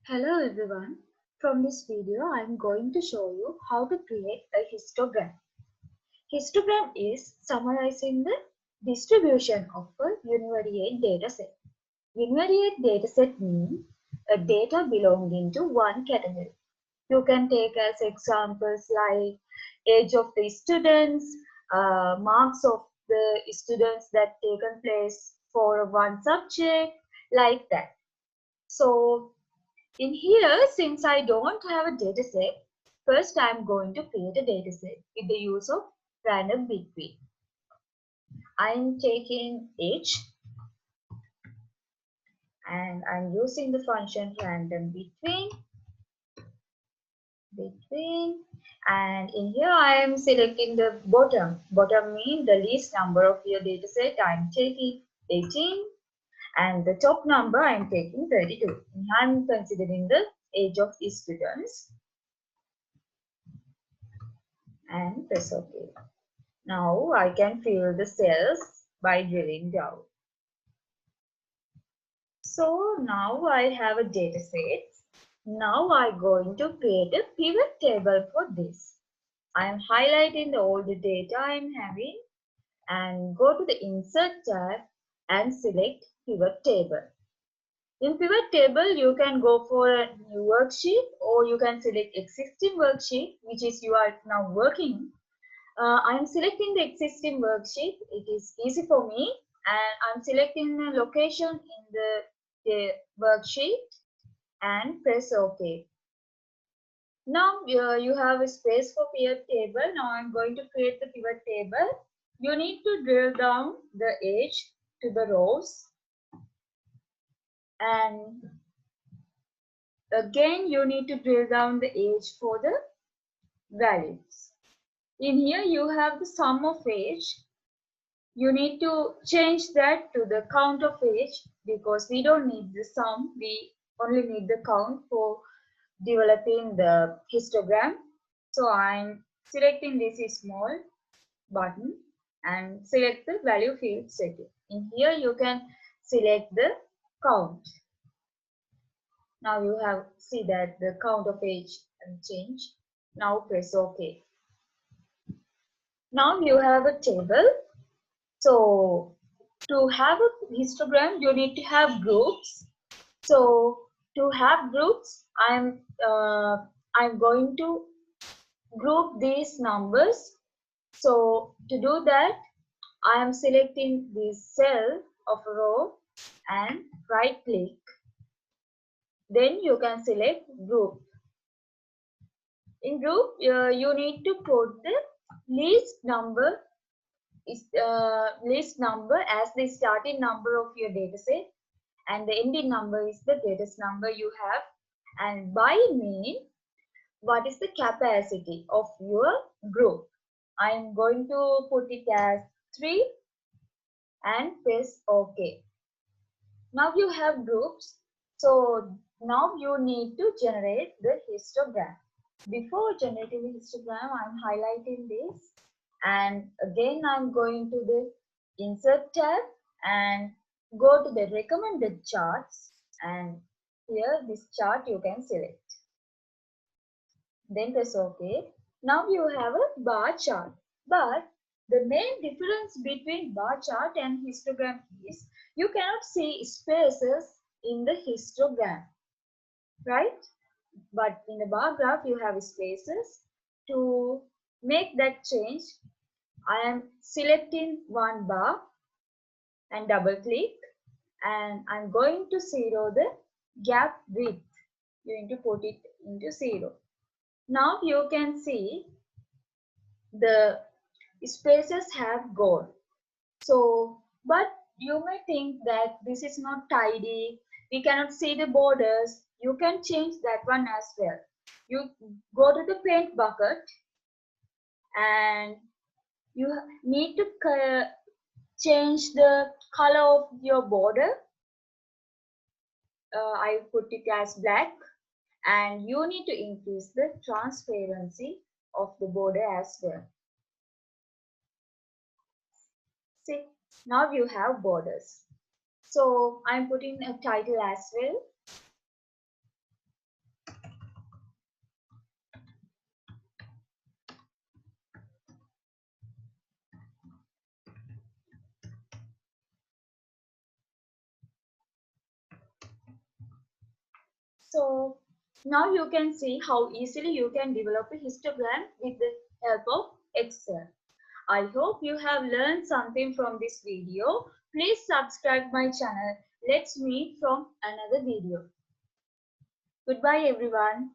Hello everyone. From this video, I am going to show you how to create a histogram. Histogram is summarizing the distribution of a univariate dataset. Univariate dataset means a data belonging to one category. You can take as examples like age of the students, marks of the students that taken place for one subject, like that. So in here, since I don't have a dataset, first I'm going to create a dataset with the use of random between. I'm taking age and I'm using the function random between, and in here I am selecting the bottom means the least number of your dataset. I'm taking 18 and the top number I'm taking 32. I'm considering the age of the students and press OK. Now I can fill the cells by drilling down. So now I have a data set. Now I'm going to create a pivot table for this. I am highlighting all the data I'm having and go to the Insert tab and select Pivot Table. In Pivot Table, you can go for a new worksheet or you can select existing worksheet which is you are now working. I'm selecting the existing worksheet. It is easy for me and I'm selecting the location in the worksheet and press OK. Now you have a space for pivot table. Now I'm going to create the pivot table. You need to drill down the age to the rows and again you need to drill down the age for the values. In here you have the sum of age. You need to change that to the count of age because we don't need the sum, we only need the count for developing the histogram. So I'm selecting this small button and select the value field setting. In here you can select the count. Now you have see that the count of age and change. Now press OK. Now you have a table. So to have a histogram, you need to have groups. So to have groups, I'm going to group these numbers. So to do that, I am selecting this cell of a row and right click. Then you can select group. In group, you need to put the least number as the starting number of your dataset and the ending number is the greatest number you have, and by mean what is the capacity of your group. I am going to put it as 3 and press OK. Now you have groups, so now you need to generate the histogram. Before generating the histogram, I am highlighting this and again I am going to the Insert tab and go to the recommended charts, and here this chart you can select. Then press OK. Now you have a bar chart, but the main difference between bar chart and histogram is you cannot see spaces in the histogram, right? But in the bar graph you have spaces. To make that change, I am selecting one bar and double click and I'm going to zero the gap width. You need to put it into 0. Now you can see the spaces have gone. So, but you may think that this is not tidy, we cannot see the borders. You can change that one as well. You go to the paint bucket and you need to change the color of your border. I put it as black, and you need to increase the transparency of the border as well. See, now you have borders. So I'm putting a title as well. So now you can see how easily you can develop a histogram with the help of Excel. I hope you have learned something from this video. Please subscribe my channel. Let's meet from another video. Goodbye everyone.